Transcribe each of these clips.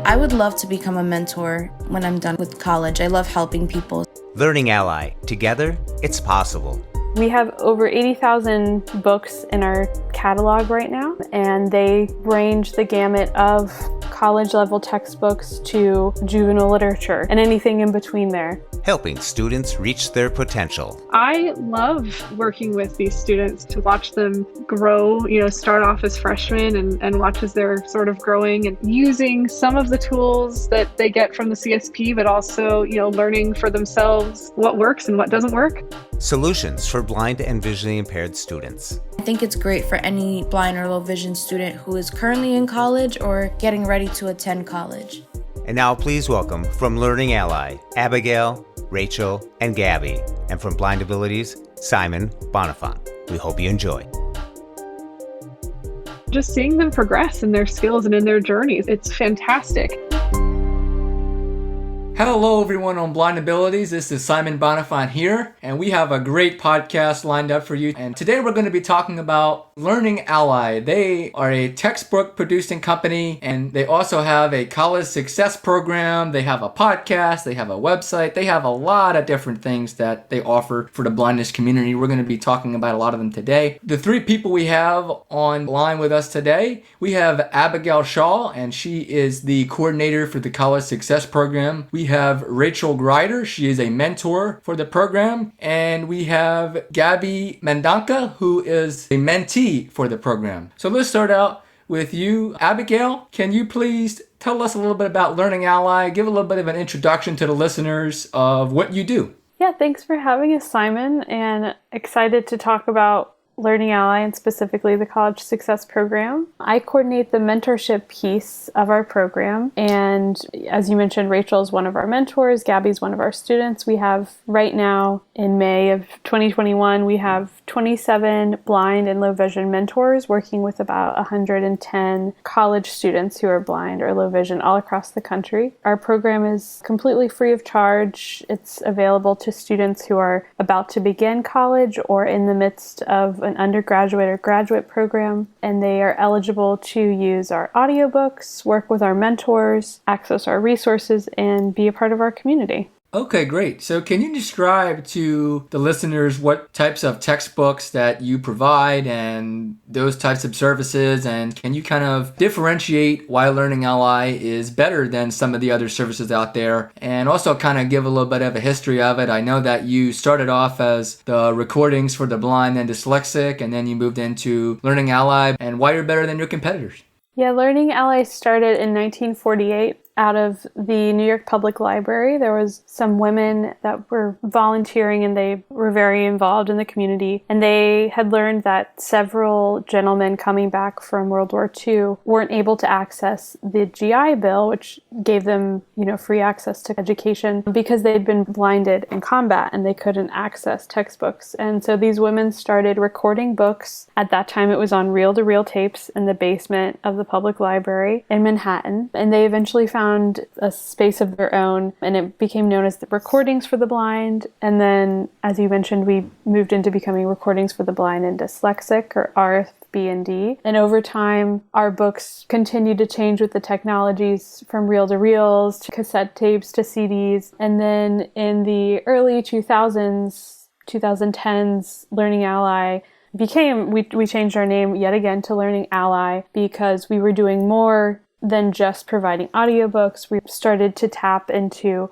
I would love to become a mentor when I'm done with college. I love helping people. Learning Ally. Together, it's possible. We have over 80,000 books in our catalog right now, and they range the gamut of college-level textbooks to juvenile literature and anything in between there. Helping students reach their potential. I love working with these students to watch them grow, start off as freshmen and watch as they're sort of growing and using some of the tools that they get from the CSP, but also, learning for themselves what works and what doesn't work. Solutions for blind and visually impaired students. I think it's great for any blind or low vision student who is currently in college or getting ready to attend college. And now please welcome from Learning Ally, Abigail, Rachel, and Gabi. And from Blind Abilities, Simon Bonenfant. We hope you enjoy. Just seeing them progress in their skills and in their journeys, it's fantastic. Hello everyone on Blind Abilities, this is Simon Bonenfant here, and we have a great podcast lined up for you. And today we're going to be talking about Learning Ally. They are a textbook producing company, and they also have a college success program. They have a podcast, they have a website, they have a lot of different things that they offer for the blindness community. We're going to be talking about a lot of them today. The three people we have online with us today, we have Abigail Shaw, and she is the coordinator for the college success program. We have Rachel Grider, she is a mentor for the program, and we have Gabi Mendonca, who is a mentee for the program. So let's start out with you, Abigail. Can you please tell us a little bit about Learning Ally, give a little bit of an introduction to the listeners of what you do? Yeah, thanks for having us, Simon, and excited to talk about Learning Ally and specifically the College Success Program. I coordinate the mentorship piece of our program, and as you mentioned, Rachel is one of our mentors, Gabby's one of our students. We have right now in May of 2021, we have 27 blind and low vision mentors working with about 110 college students who are blind or low vision all across the country. Our program is completely free of charge. It's available to students who are about to begin college or in the midst of an undergraduate or graduate program, and they are eligible to use our audiobooks, work with our mentors, access our resources, and be a part of our community. Okay, great. So can you describe to the listeners what types of textbooks that you provide and those types of services, and can you kind of differentiate why Learning Ally is better than some of the other services out there, and also kind of give a little bit of a history of it? I know that you started off as the recordings for the blind and dyslexic, and then you moved into Learning Ally, and why you're better than your competitors. Yeah, Learning Ally started in 1948 out of the New York Public Library. There was some women that were volunteering and they were very involved in the community. And they had learned that several gentlemen coming back from World War II weren't able to access the GI Bill, which gave them, free access to education because they'd been blinded in combat and they couldn't access textbooks. And so these women started recording books. At that time, it was on reel-to-reel tapes in the basement of the public library in Manhattan. And they eventually found a space of their own, and it became known as the Recordings for the Blind. And then, as you mentioned, we moved into becoming Recordings for the Blind and Dyslexic, or RFB&D. And over time, our books continued to change with the technologies from reel-to-reels to cassette tapes to CDs. And then in the early 2010s, Learning Ally we changed our name yet again to Learning Ally because we were doing more than just providing audiobooks. We started to tap into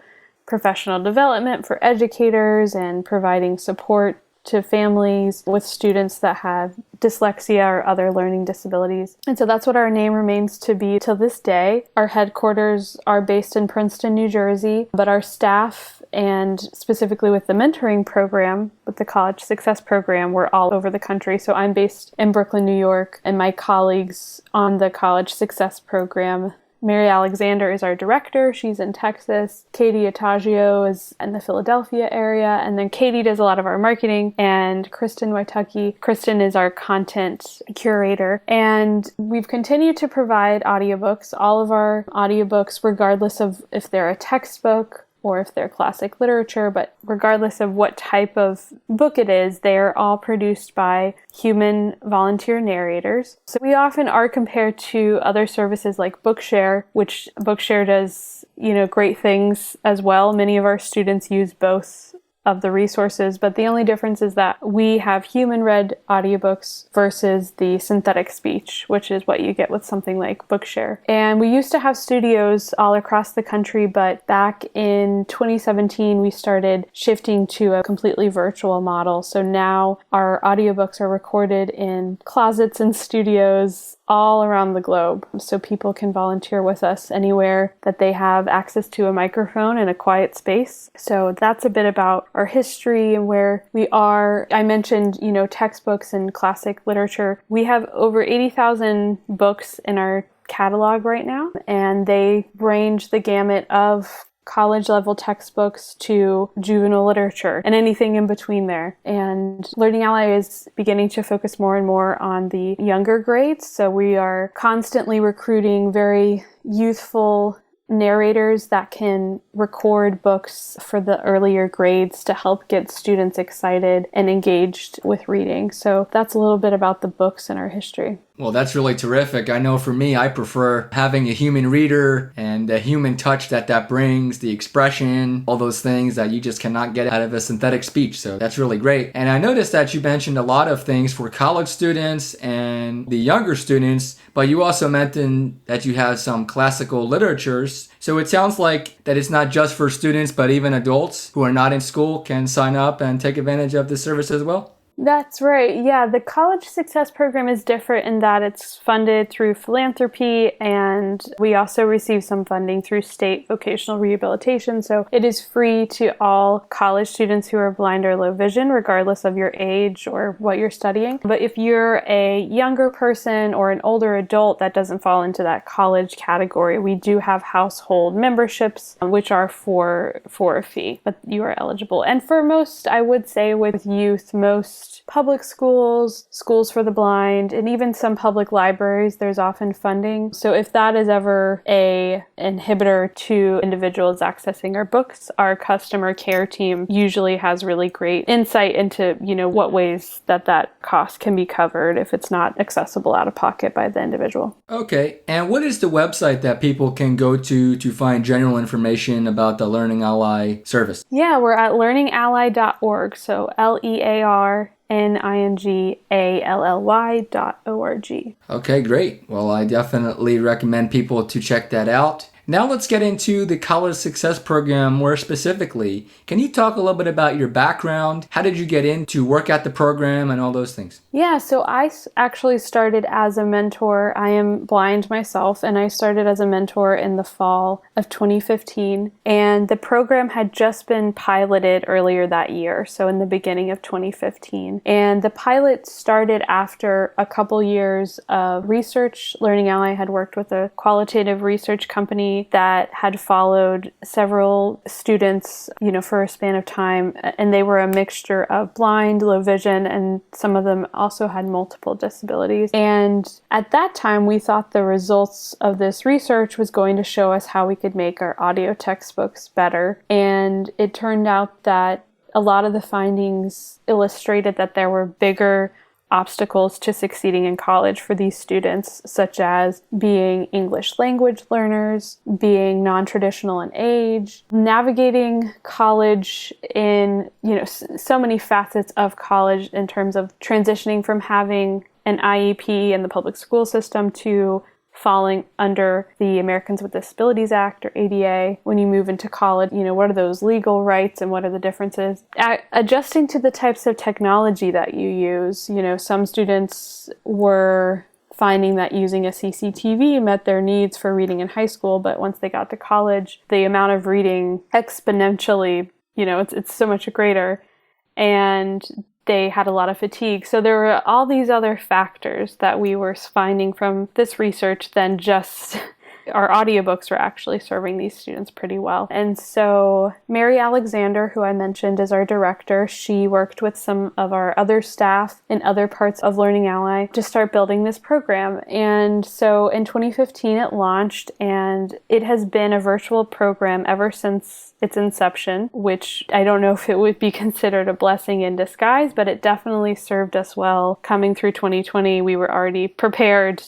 professional development for educators and providing support to families with students that have dyslexia or other learning disabilities. And so that's what our name remains to be till this day. Our headquarters are based in Princeton, New Jersey, but our staff, and specifically with the mentoring program, with the College Success Program, we're all over the country. So I'm based in Brooklyn, New York, and my colleagues on the College Success Program, Mary Alexander is our director. She's in Texas. Katie Ottagio is in the Philadelphia area. And then Katie does a lot of our marketing. And Kristen Waitucky. Kristen is our content curator. And we've continued to provide audiobooks. All of our audiobooks, regardless of if they're a textbook or if they're classic literature, but regardless of what type of book it is, they are all produced by human volunteer narrators. So we often are compared to other services like Bookshare, which Bookshare does, great things as well. Many of our students use both of the resources, but the only difference is that we have human-read audiobooks versus the synthetic speech, which is what you get with something like Bookshare. And we used to have studios all across the country, but back in 2017, we started shifting to a completely virtual model. So now our audiobooks are recorded in closets and studios all around the globe. So people can volunteer with us anywhere that they have access to a microphone and a quiet space. So that's a bit about our history and where we are. I mentioned, textbooks and classic literature. We have over 80,000 books in our catalog right now, and they range the gamut of college level textbooks to juvenile literature and anything in between there. And Learning Ally is beginning to focus more and more on the younger grades. So we are constantly recruiting very youthful narrators that can record books for the earlier grades to help get students excited and engaged with reading. So that's a little bit about the books and our history. Well, that's really terrific. I know for me, I prefer having a human reader and the human touch that brings, the expression, all those things that you just cannot get out of a synthetic speech. So that's really great. And I noticed that you mentioned a lot of things for college students and the younger students, but you also mentioned that you have some classical literatures. So it sounds like that it's not just for students, but even adults who are not in school can sign up and take advantage of this service as well? That's right. Yeah, the College Success Program is different in that it's funded through philanthropy, and we also receive some funding through state vocational rehabilitation. So it is free to all college students who are blind or low vision, regardless of your age or what you're studying. But if you're a younger person or an older adult, that doesn't fall into that college category. We do have household memberships, which are for a fee, but you are eligible. And for most, I would say with youth, most public schools, schools for the blind, and even some public libraries, there's often funding. So if that is ever a inhibitor to individuals accessing our books, our customer care team usually has really great insight into, what ways that cost can be covered if it's not accessible out of pocket by the individual. Okay. And what is the website that people can go to find general information about the Learning Ally service? Yeah, we're at learningally.org. So learningally.org. Okay, great. Well, I definitely recommend people to check that out. Now let's get into the College Success Program more specifically. Can you talk a little bit about your background? How did you get in to work at the program and all those things? Yeah, so I actually started as a mentor. I am blind myself, and I started as a mentor in the fall of 2015. And the program had just been piloted earlier that year, so in the beginning of 2015. And the pilot started after a couple years of research. Learning Ally had worked with a qualitative research company that had followed several students, for a span of time, and they were a mixture of blind, low vision, and some of them also had multiple disabilities. And at that time, we thought the results of this research was going to show us how we could make our audio textbooks better. And it turned out that a lot of the findings illustrated that there were bigger obstacles to succeeding in college for these students, such as being English language learners, being non-traditional in age, navigating college in, so many facets of college in terms of transitioning from having an IEP in the public school system to falling under the Americans with Disabilities Act or ADA. When you move into college, what are those legal rights and what are the differences? Adjusting to the types of technology that you use. Some students were finding that using a CCTV met their needs for reading in high school, but once they got to college, the amount of reading exponentially, it's so much greater. And they had a lot of fatigue. So there were all these other factors that we were finding from this research than just our audiobooks were actually serving these students pretty well. And so Mary Alexander, who I mentioned is our director, she worked with some of our other staff in other parts of Learning Ally to start building this program. And so in 2015 it launched, and it has been a virtual program ever since its inception, which I don't know if it would be considered a blessing in disguise, but it definitely served us well. Coming through 2020, we were already prepared,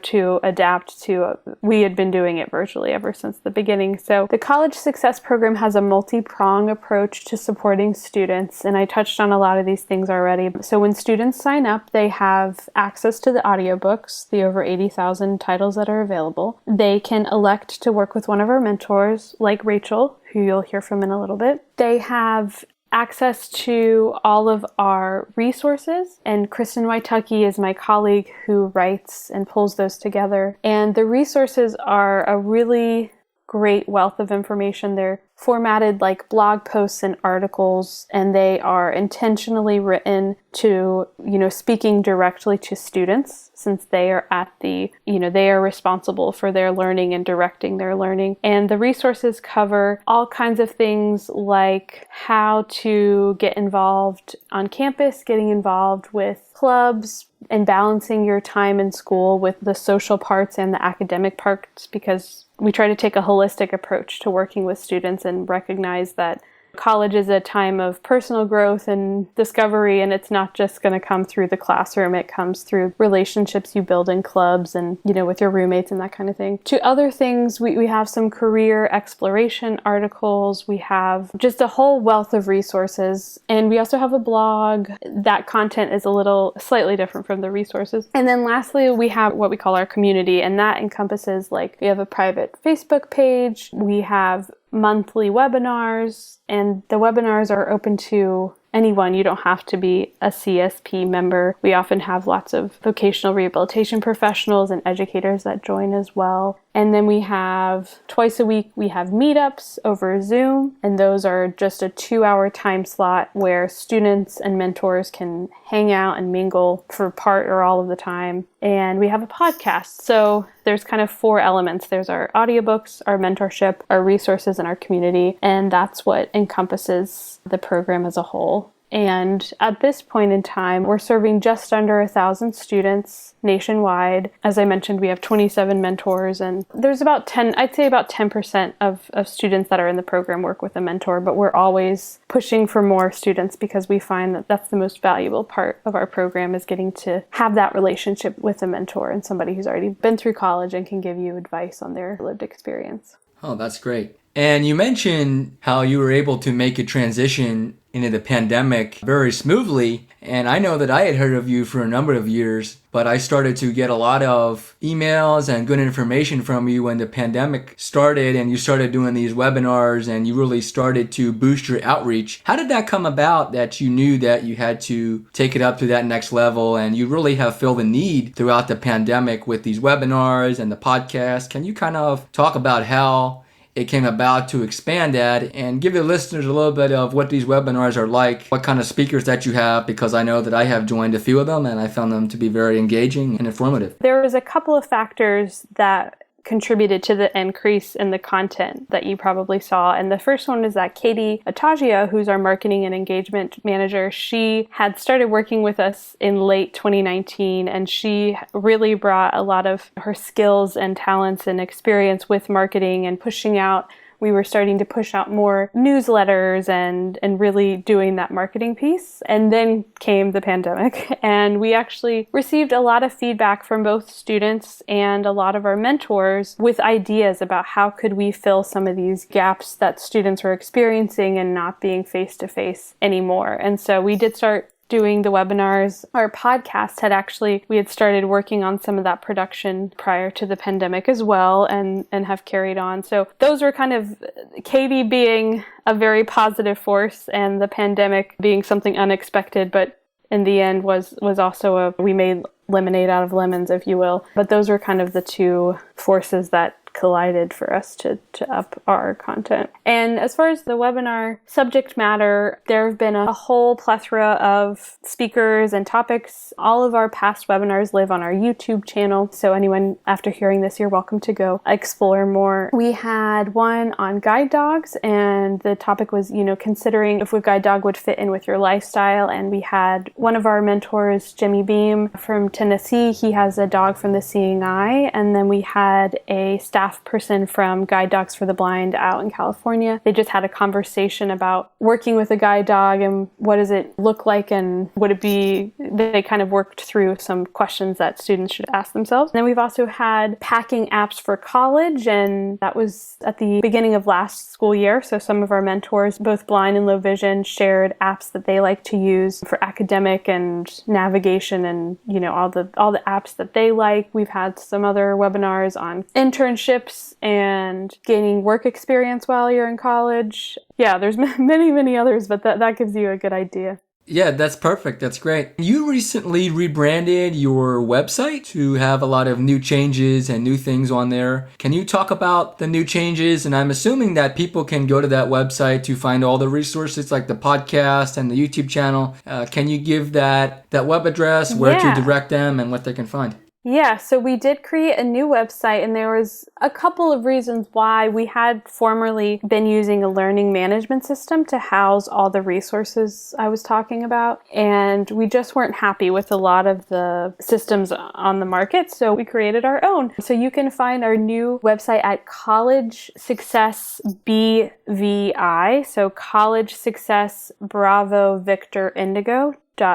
to adapt to, we had been doing it virtually ever since the beginning. So the College Success Program has a multi-prong approach to supporting students, and I touched on a lot of these things already. So when students sign up, they have access to the audiobooks, the over 80,000 titles that are available. They can elect to work with one of our mentors, like Rachel, who you'll hear from in a little bit. They have access to all of our resources, and Kristen Waitucky is my colleague who writes and pulls those together. And the resources are a really great wealth of information. They're formatted like blog posts and articles, and they are intentionally written to, speaking directly to students, since they are they are responsible for their learning and directing their learning. And the resources cover all kinds of things like how to get involved on campus, getting involved with clubs, and balancing your time in school with the social parts and the academic parts, because we try to take a holistic approach to working with students and recognize that college is a time of personal growth and discovery, and it's not just going to come through the classroom. It comes through relationships you build in clubs and, with your roommates and that kind of thing. To other things, we have some career exploration articles. We have just a whole wealth of resources. And we also have a blog. That content is a little slightly different from the resources. And then lastly, we have what we call our community, and that encompasses, we have a private Facebook page. We have monthly webinars, and the webinars are open to anyone. You don't have to be a CSP member. We often have lots of vocational rehabilitation professionals and educators that join as well. And then we have twice a week, we have meetups over Zoom, and those are just a 2-hour time slot where students and mentors can hang out and mingle for part or all of the time. And we have a podcast. So there's kind of 4 elements. There's our audiobooks, our mentorship, our resources, and our community. And that's what encompasses the program as a whole. And at this point in time, we're serving just under 1,000 students nationwide. As I mentioned, we have 27 mentors, and there's about 10% of students that are in the program work with a mentor, but we're always pushing for more students because we find that that's the most valuable part of our program, is getting to have that relationship with a mentor and somebody who's already been through college and can give you advice on their lived experience. Oh, that's great. And you mentioned how you were able to make a transition into the pandemic very smoothly. And I know that I had heard of you for a number of years, but I started to get a lot of emails and good information from you when the pandemic started and you started doing these webinars and you really started to boost your outreach. How did that come about, that you knew that you had to take it up to that next level, and you really have filled the need throughout the pandemic with these webinars and the podcast? Can you kind of talk about how it came about to expand that and give the listeners a little bit of what these webinars are like, what kind of speakers that you have, because I know that I have joined a few of them and I found them to be very engaging and informative. There was a couple of factors that contributed to the increase in the content that you probably saw. And the first one is that Katie Atagia, who's our marketing and engagement manager, she had started working with us in late 2019, and she really brought a lot of her skills and talents and experience with marketing and pushing out. We were starting to push out more newsletters and really doing that marketing piece. And then came the pandemic, and we actually received a lot of feedback from both students and a lot of our mentors with ideas about how could we fill some of these gaps that students were experiencing and not being face-to-face anymore. And so we did start doing the webinars. Our podcast we had started working on some of that production prior to the pandemic as well, and have carried on. So those were kind of Katie being a very positive force and the pandemic being something unexpected, but in the end was also we made lemonade out of lemons, if you will. But those were kind of the two forces that collided for us to up our content. And as far as the webinar subject matter, there have been a whole plethora of speakers and topics. All of our past webinars live on our YouTube channel, so anyone after hearing this, you're welcome to go explore more. We had one on guide dogs, and the topic was, considering if a guide dog would fit in with your lifestyle. And we had one of our mentors, Jimmy Beam from Tennessee. He has a dog from the Seeing Eye. And then we had a staff person from Guide Dogs for the Blind out in California. They just had a conversation about working with a guide dog and what does it look like and would it be. They kind of worked through some questions that students should ask themselves. And then we've also had packing apps for college, and that was at the beginning of last school year. So some of our mentors, both blind and low vision, shared apps that they like to use for academic and navigation and, all the apps that they like. We've had some other webinars on internships and gaining work experience while you're in college. Yeah, there's many others, but that gives you a good idea. Yeah, that's perfect. That's great. You recently rebranded your website to have a lot of new changes and new things on there. Can you talk about the new changes? And I'm assuming that people can go to that website to find all the resources like the podcast and the YouTube channel. Can you give that web address, where to direct them and what they can find? Yeah, so we did create a new website, and there was a couple of reasons why. We had formerly been using a learning management system to house all the resources I was talking about, and we just weren't happy with a lot of the systems on the market, so we created our own. So you can find our new website at College Success BVI, so College Success Bravo Victor Indigo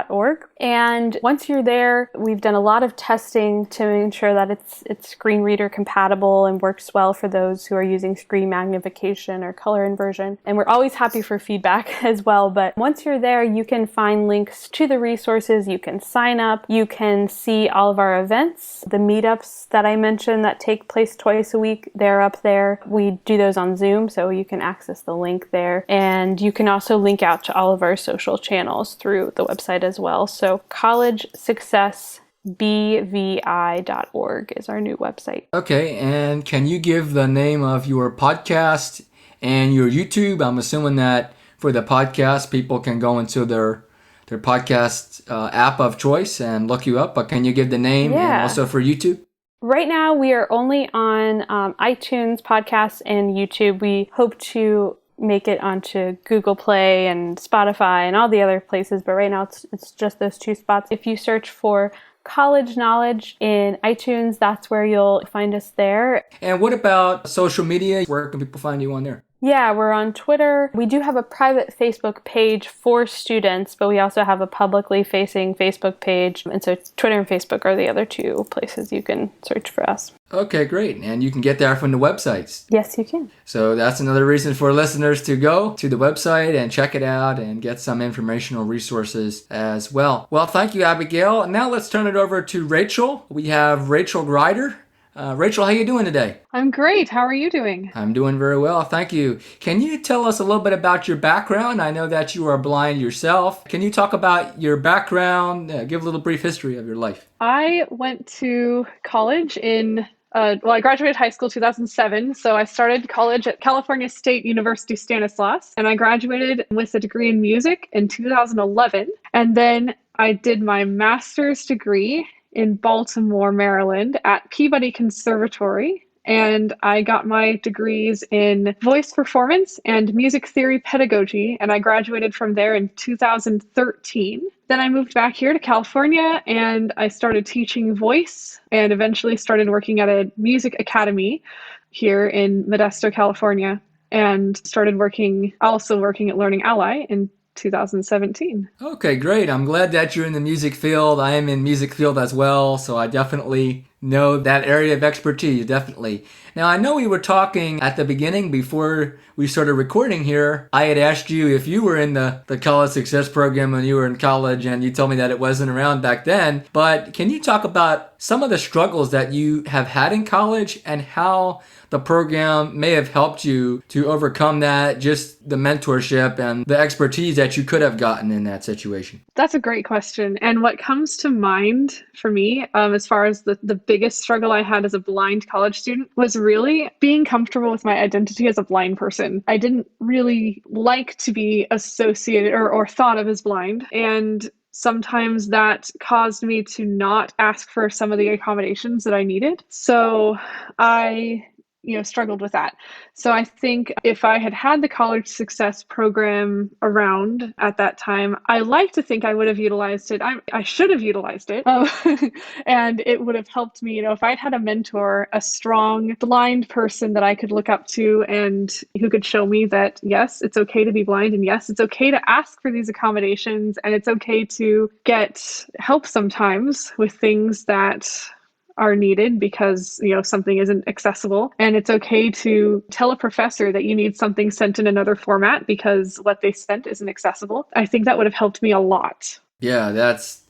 .org. And once you're there, we've done a lot of testing to ensure that it's screen reader compatible and works well for those who are using screen magnification or color inversion. And we're always happy for feedback as well. But once you're there, you can find links to the resources. You can sign up. You can see all of our events. The meetups that I mentioned that take place twice a week, they're up there. We do those on Zoom, so you can access the link there. And you can also link out to all of our social channels through the website as well. So collegesuccessbvi.org is our new website. Okay, and can you give the name of your podcast and your YouTube? I'm assuming that for the podcast, people can go into their podcast app of choice and look you up, but can you give the name and also for YouTube? Right now, we are only on iTunes, podcasts, and YouTube. We hope to make it onto Google Play and Spotify and all the other places, but right now it's just those two spots. If you search for College Knowledge in iTunes, that's where you'll find us there. And what about social media? Where can people find you on there? Yeah, we're on Twitter. We do have a private Facebook page for students, but we also have a publicly facing Facebook page. And so Twitter and Facebook are the other two places you can search for us. Okay, great. And you can get there from the websites. Yes, you can. So that's another reason for listeners to go to the website and check it out and get some informational resources as well. Well, thank you, Abigail. Now let's turn it over to Rachel. We have Rachel Grider. Rachel, how you doing today? I'm great. How are you doing? I'm doing very well, thank you. Can you tell us a little bit about your background? I know that you are blind yourself. Can you talk about your background? Give a little brief history of your life. I went to college I graduated high school 2007, so I started college at California State University Stanislaus, and I graduated with a degree in music in 2011, and then I did my master's degree in Baltimore, Maryland at Peabody Conservatory. And I got my degrees in voice performance and music theory pedagogy. And I graduated from there in 2013. Then I moved back here to California and I started teaching voice and eventually started working at a music academy here in Modesto, California. And started working at Learning Ally in 2017. Okay, great. I'm glad that you're in the music field. I am in music field as well, so I definitely know that area of expertise, definitely. Now, I know we were talking at the beginning before we started recording here. I had asked you if you were in the College Success program when you were in college, and you told me that it wasn't around back then. But can you talk about some of the struggles that you have had in college and how the program may have helped you to overcome that, just the mentorship and the expertise that you could have gotten in that situation? That's a great question. And what comes to mind for me, as far as the biggest struggle I had as a blind college student, was really being comfortable with my identity as a blind person. I didn't really like to be associated or thought of as blind. And sometimes that caused me to not ask for some of the accommodations that I needed. So I struggled with that. So I think if I had had the college success program around at that time, I like to think I would have utilized it. I should have utilized it. And it would have helped me, if I'd had a mentor, a strong blind person that I could look up to and who could show me that, yes, it's okay to be blind. And yes, it's okay to ask for these accommodations. And it's okay to get help sometimes with things that are needed because something isn't accessible, and it's okay to tell a professor that you need something sent in another format because what they sent isn't accessible. I think that would have helped me a lot. Yeah, that's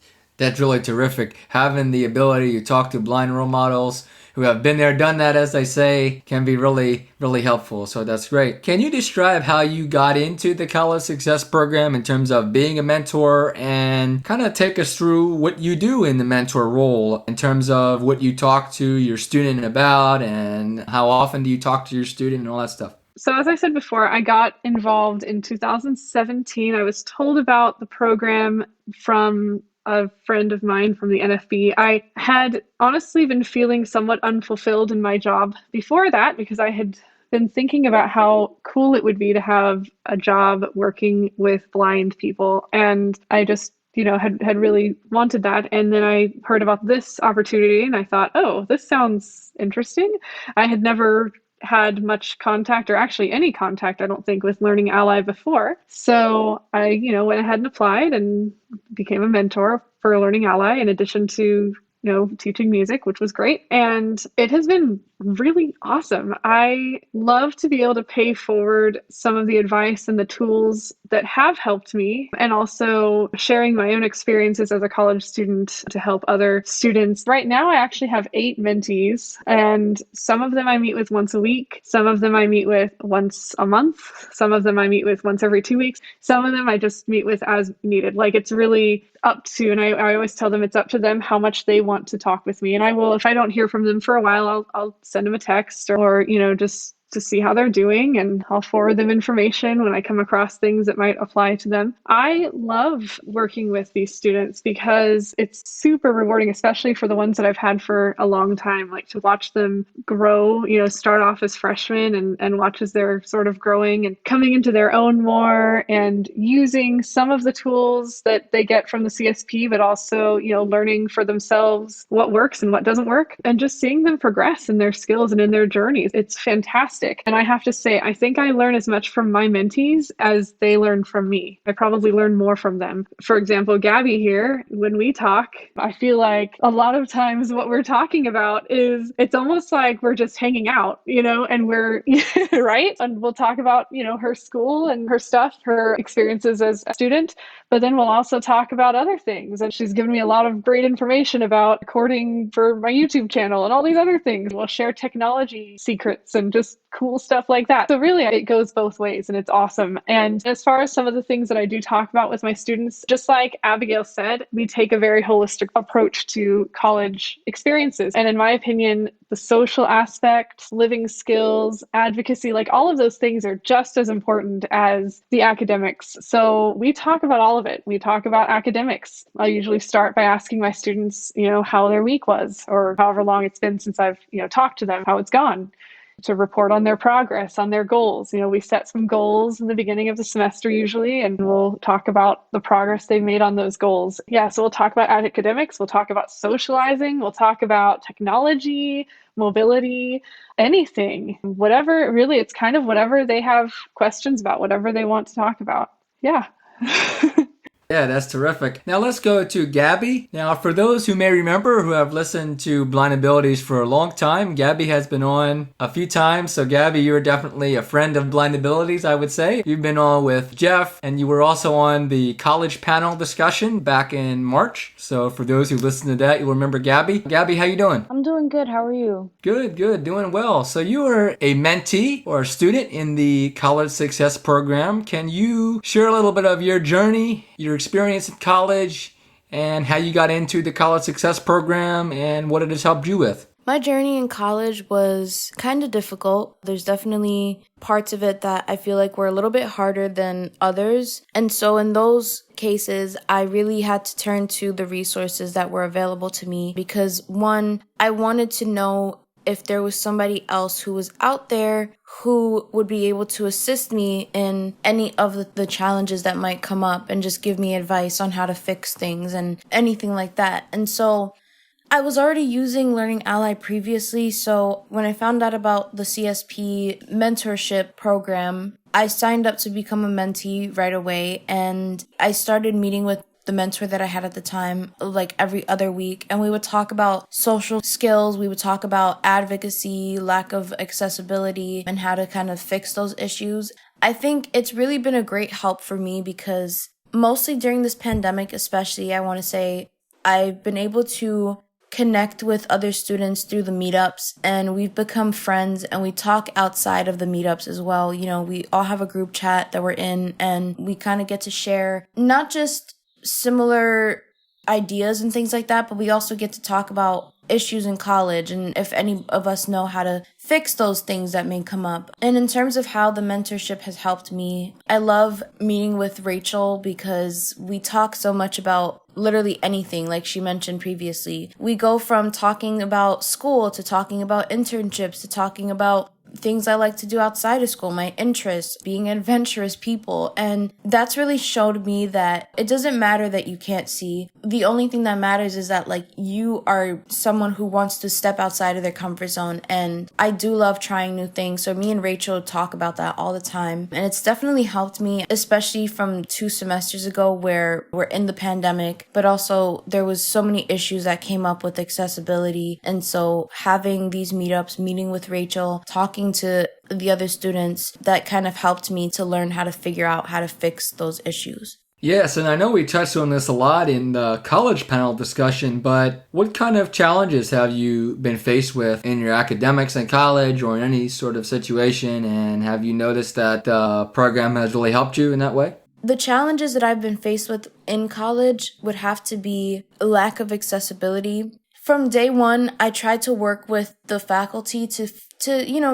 really terrific. Having the ability to talk to blind role models who have been there, done that, as they say, can be really, really helpful. So that's great. Can you describe how you got into the College Success Program in terms of being a mentor, and kind of take us through what you do in the mentor role in terms of what you talk to your student about and how often do you talk to your student and all that stuff? So as I said before, I got involved in 2017. I was told about the program from a friend of mine from the NFB. I had honestly been feeling somewhat unfulfilled in my job before that because I had been thinking about how cool it would be to have a job working with blind people. And I just had really wanted that. And then I heard about this opportunity and I thought, oh, this sounds interesting. I had never had much contact, or actually any contact, I don't think, with Learning Ally before. So I, went ahead and applied and became a mentor for Learning Ally in addition to teaching music, which was great. And it has been really awesome. I love to be able to pay forward some of the advice and the tools that have helped me, and also sharing my own experiences as a college student to help other students. Right now, I actually have 8 mentees, and some of them I meet with once a week. Some of them I meet with once a month. Some of them I meet with once every 2 weeks. Some of them I just meet with as needed. Like, it's really up to, and I always tell them it's up to them how much they want to talk with me. And I will, if I don't hear from them for a while, I'll send them a text or just to see how they're doing, and I'll forward them information when I come across things that might apply to them. I love working with these students because it's super rewarding, especially for the ones that I've had for a long time, like to watch them grow, start off as freshmen and watch as they're sort of growing and coming into their own more and using some of the tools that they get from the CSP, but also, learning for themselves what works and what doesn't work, and just seeing them progress in their skills and in their journeys. It's fantastic. And I have to say, I think I learn as much from my mentees as they learn from me. I probably learn more from them. For example, Gabi here, when we talk, I feel like a lot of times what we're talking about is, it's almost like we're just hanging out, and we're, right? And we'll talk about, her school and her stuff, her experiences as a student, but then we'll also talk about other things. And she's given me a lot of great information about recording for my YouTube channel and all these other things. We'll share technology secrets and just cool stuff like that. So really, it goes both ways and it's awesome. And as far as some of the things that I do talk about with my students, just like Abigail said, we take a very holistic approach to college experiences. And in my opinion, the social aspect, living skills, advocacy, like all of those things are just as important as the academics. So we talk about all of it. We talk about academics. I usually start by asking my students, how their week was, or however long it's been since I've, talked to them, how it's gone, to report on their progress, on their goals. We set some goals in the beginning of the semester usually, and we'll talk about the progress they've made on those goals. Yeah, so we'll talk about academics, we'll talk about socializing, we'll talk about technology, mobility, anything, whatever. Really, it's kind of whatever they have questions about, whatever they want to talk about. Yeah. Yeah, that's terrific. Now let's go to Gabi. Now, for those who may remember who have listened to Blind Abilities for a long time, Gabi has been on a few times. So Gabi, you're definitely a friend of Blind Abilities, I would say. You've been on with Jeff, and you were also on the college panel discussion back in March. So for those who listen to that, you'll remember Gabi. Gabi, how you doing? I'm doing good. How are you? Good, doing well. So you are a mentee or a student in the College Success Program. Can you share a little bit of your journey, your experience at college, and how you got into the College Success Program and what it has helped you with? My journey in college was kind of difficult. There's definitely parts of it that I feel like were a little bit harder than others. And so in those cases, I really had to turn to the resources that were available to me because, one, I wanted to know if there was somebody else who was out there who would be able to assist me in any of the challenges that might come up and just give me advice on how to fix things and anything like that. And so I was already using Learning Ally previously, so when I found out about the CSP mentorship program, I signed up to become a mentee right away, and I started meeting with the mentor that I had at the time, like every other week. And we would talk about social skills. We would talk about advocacy, lack of accessibility, and how to kind of fix those issues. I think it's really been a great help for me because mostly during this pandemic, especially, I want to say I've been able to connect with other students through the meetups, and we've become friends, and we talk outside of the meetups as well. You know, we all have a group chat that we're in, and we kind of get to share not just similar ideas and things like that, but we also get to talk about issues in college and if any of us know how to fix those things that may come up. And in terms of how the mentorship has helped me, I love meeting with Rachel because we talk so much about literally anything, like she mentioned previously. We go from talking about school to talking about internships to talking about things I like to do outside of school, my interests, being adventurous people. And that's really showed me that it doesn't matter that you can't see. The only thing that matters is that like you are someone who wants to step outside of their comfort zone. And I do love trying new things. So me and Rachel talk about that all the time. And it's definitely helped me, especially from 2 semesters ago where we're in the pandemic, but also there was so many issues that came up with accessibility. And so having these meetups, meeting with Rachel, talking to the other students, that kind of helped me to learn how to figure out how to fix those issues. Yes, and I know we touched on this a lot in the college panel discussion, but what kind of challenges have you been faced with in your academics in college or in any sort of situation, and have you noticed that the program has really helped you in that way? The challenges that I've been faced with in college would have to be a lack of accessibility. From day one, I tried to work with the faculty to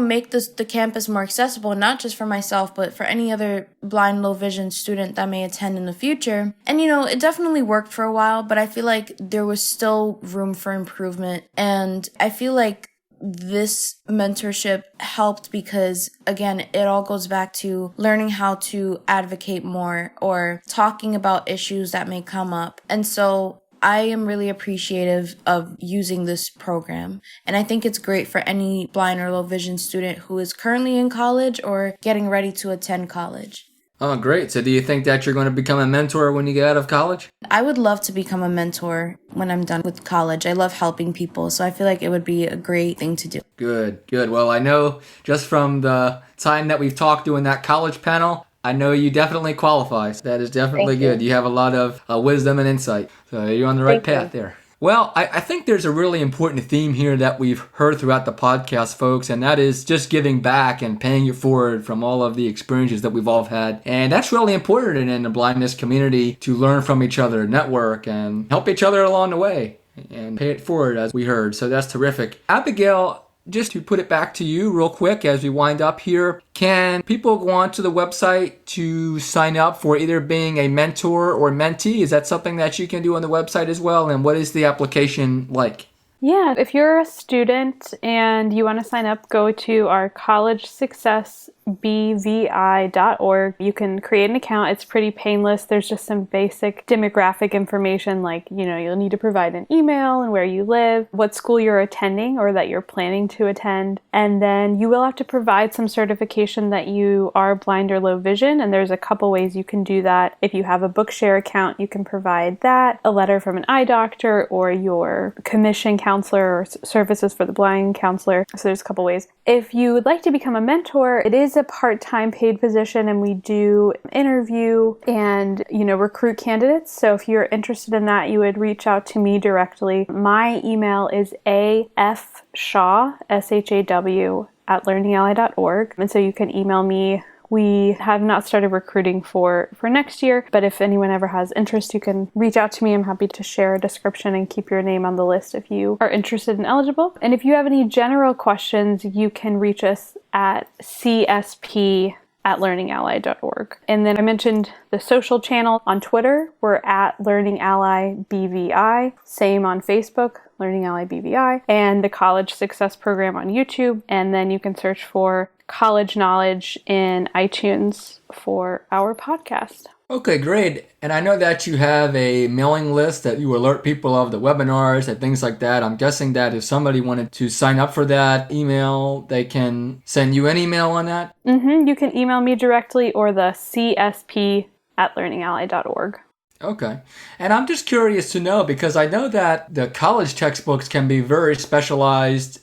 make the campus more accessible, not just for myself, but for any other blind, low vision student that may attend in the future. And, it definitely worked for a while, but I feel like there was still room for improvement. And I feel like this mentorship helped because, again, it all goes back to learning how to advocate more or talking about issues that may come up. And so I am really appreciative of using this program, and I think it's great for any blind or low vision student who is currently in college or getting ready to attend college. Oh, great. So do you think that you're going to become a mentor when you get out of college? I would love to become a mentor when I'm done with college. I love helping people, so I feel like it would be a great thing to do. Good. Well, I know just from the time that we've talked doing that college panel, I know you definitely qualify. That is definitely good. You have a lot of wisdom and insight. So you're on the right path there. Well, I think there's a really important theme here that we've heard throughout the podcast, folks, and that is just giving back and paying it forward from all of the experiences that we've all had. And that's really important in the blindness community, to learn from each other, network, and help each other along the way and pay it forward, as we heard. So that's terrific. Abigail, just to put it back to you real quick as we wind up here, can people go onto the website to sign up for either being a mentor or mentee? Is that something that you can do on the website as well? And what is the application like? Yeah, if you're a student and you want to sign up, go to our College Success bvi.org. You can create an account. It's pretty painless. There's just some basic demographic information like, you'll need to provide an email and where you live, what school you're attending or that you're planning to attend. And then you will have to provide some certification that you are blind or low vision. And there's a couple ways you can do that. If you have a Bookshare account, you can provide that, a letter from an eye doctor or your commission counselor or services for the blind counselor. So there's a couple ways. If you would like to become a mentor, it is a part-time paid position and we do interview and, recruit candidates. So if you're interested in that, you would reach out to me directly. My email is afshaw, SHAW, @learningally.org. And so you can email me. We have not started recruiting for next year, but if anyone ever has interest, you can reach out to me. I'm happy to share a description and keep your name on the list if you are interested and eligible. And if you have any general questions, you can reach us at csp@learningally.org. And then I mentioned the social channel on Twitter. We're at Learning Ally BVI. Same on Facebook, Learning Ally BVI. And the College Success Program on YouTube. And then you can search for College Knowledge in iTunes for our podcast. Okay, great. And I know that you have a mailing list that you alert people of the webinars and things like that. I'm guessing that if somebody wanted to sign up for that email, they can send you an email on that? You can email me directly or the csp@learningally.org. Okay. And I'm just curious to know, because I know that the college textbooks can be very specialized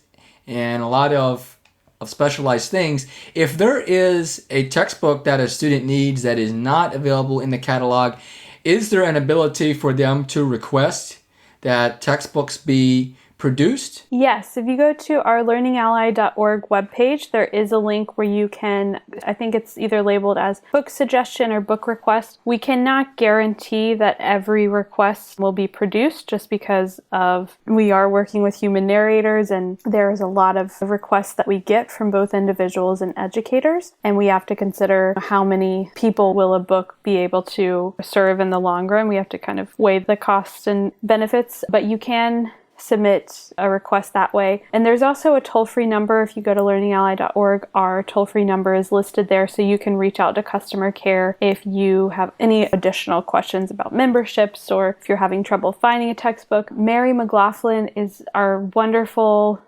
and a lot of specialized things. If there is a textbook that a student needs that is not available in the catalog, is there an ability for them to request that textbooks be produced? Yes, if you go to our learningally.org webpage, there is a link where you can, I think it's either labeled as book suggestion or book request. We cannot guarantee that every request will be produced just because we are working with human narrators and there is a lot of requests that we get from both individuals and educators. And we have to consider how many people will a book be able to serve in the long run. We have to kind of weigh the costs and benefits, but you can submit a request that way. And there's also a toll-free number. If you go to learningally.org, our toll-free number is listed there, so you can reach out to customer care if you have any additional questions about memberships or if you're having trouble finding a textbook. Mary McLaughlin is our wonderful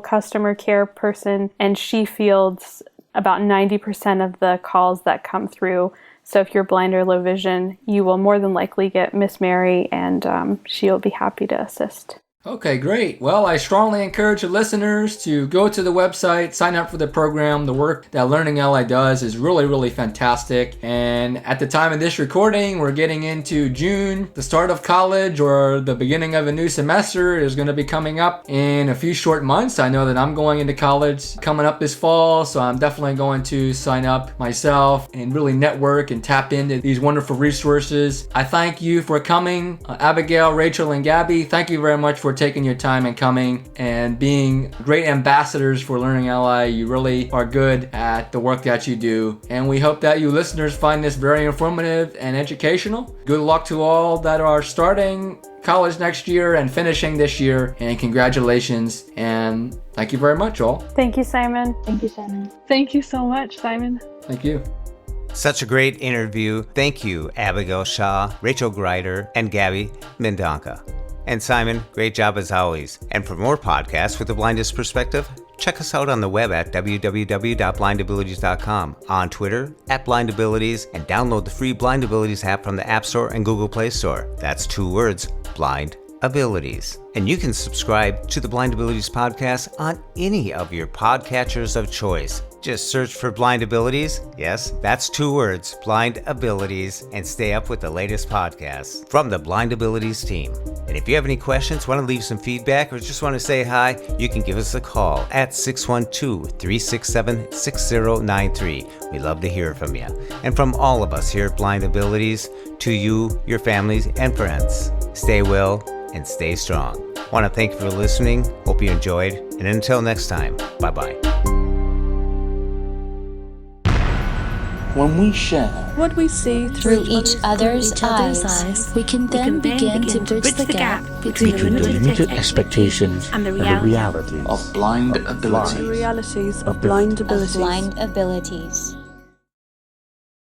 customer care person, and she fields about 90% of the calls that come through. So if you're blind or low vision, you will more than likely get Miss Mary, and she'll be happy to assist. Okay, great. Well, I strongly encourage the listeners to go to the website, sign up for the program. The work that Learning Ally does is really, really fantastic. And at the time of this recording, we're getting into June. The start of college or the beginning of a new semester is going to be coming up in a few short months. I know that I'm going into college coming up this fall, so I'm definitely going to sign up myself and really network and tap into these wonderful resources. I thank you for coming. Abigail, Rachel, and Gabby, thank you very much for taking your time and coming and being great ambassadors for Learning Ally. You really are good at the work that you do. And we hope that you listeners find this very informative and educational. Good luck to all that are starting college next year and finishing this year. And congratulations. And thank you very much, all. Thank you, Simon. Thank you, Simon. Thank you so much, Simon. Thank you. Such a great interview. Thank you, Abigail Shaw, Rachel Greider, and Gabi Mendonca. And Simon, great job as always. And for more podcasts with the blindest perspective, check us out on the web at www.blindabilities.com, on Twitter @blindabilities, and download the free Blind Abilities app from the App Store and Google Play Store. That's 2 words, Blind Abilities. And you can subscribe to the Blind Abilities podcast on any of your podcatchers of choice. Just search for Blind Abilities. Yes, that's 2 words, Blind Abilities, and stay up with the latest podcasts from the Blind Abilities team. And if you have any questions, want to leave some feedback, or just want to say hi, you can give us a call at 612-367-6093. We love to hear from you. And from all of us here at Blind Abilities, to you, your families, and friends, stay well and stay strong. Want to thank you for listening. Hope you enjoyed. And until next time, bye-bye. When we share what we see through each other's eyes, we can then begin to bridge the gap between the limited expectations and the reality of blind abilities. The realities of blind abilities. Blind abilities.